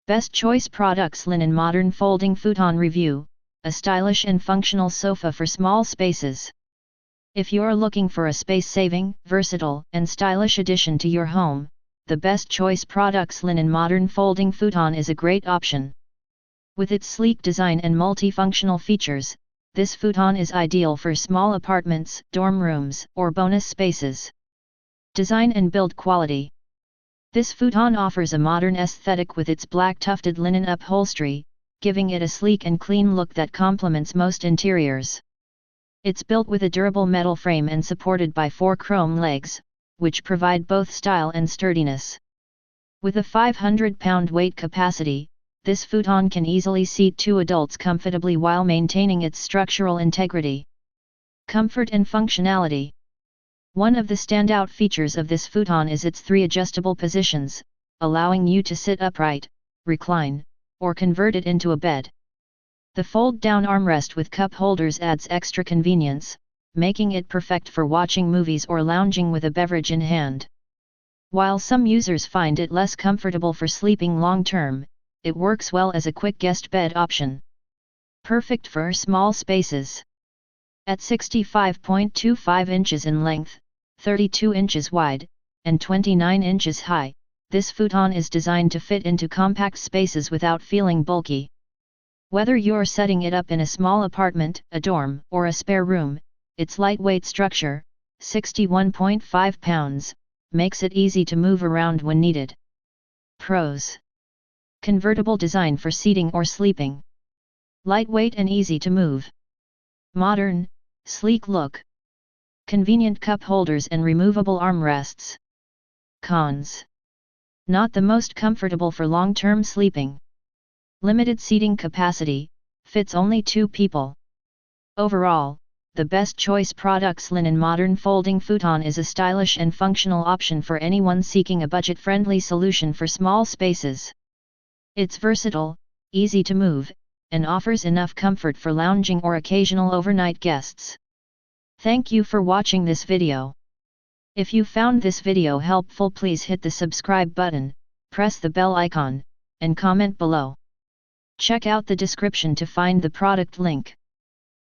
Best Choice Products Linen Modern Folding Futon Review, a stylish and functional sofa for small spaces. If you're looking for a space-saving, versatile, and stylish addition to your home, the Best Choice Products Linen Modern Folding Futon is a great option. With its sleek design and multifunctional features, this futon is ideal for small apartments, dorm rooms, or bonus spaces. Design and build quality. This futon offers a modern aesthetic with its black tufted linen upholstery, giving it a sleek and clean look that complements most interiors. It's built with a durable metal frame and supported by 4 chrome legs, which provide both style and sturdiness. With a 500-pound weight capacity, this futon can easily seat 2 adults comfortably while maintaining its structural integrity. Comfort and functionality. One of the standout features of this futon is its 3 adjustable positions, allowing you to sit upright, recline, or convert it into a bed. The fold-down armrest with cup holders adds extra convenience, making it perfect for watching movies or lounging with a beverage in hand. While some users find it less comfortable for sleeping long-term, it works well as a quick guest bed option. Perfect for small spaces. At 65.25 inches in length, 32 inches wide, and 29 inches high, this futon is designed to fit into compact spaces without feeling bulky. Whether you're setting it up in a small apartment, a dorm, or a spare room, its lightweight structure, 61.5 pounds, makes it easy to move around when needed. Pros. Convertible design for seating or sleeping. Lightweight and easy to move. Modern, sleek look. Convenient cup holders and removable armrests. Cons. Not the most comfortable for long-term sleeping. Limited seating capacity, fits only 2 people. Overall, the Best Choice Products Linen Modern Folding Futon is a stylish and functional option for anyone seeking a budget-friendly solution for small spaces. It's versatile, easy to move, and offers enough comfort for lounging or occasional overnight guests. Thank you for watching this video. If you found this video helpful, please hit the subscribe button, press the bell icon, and comment below. Check out the description to find the product link.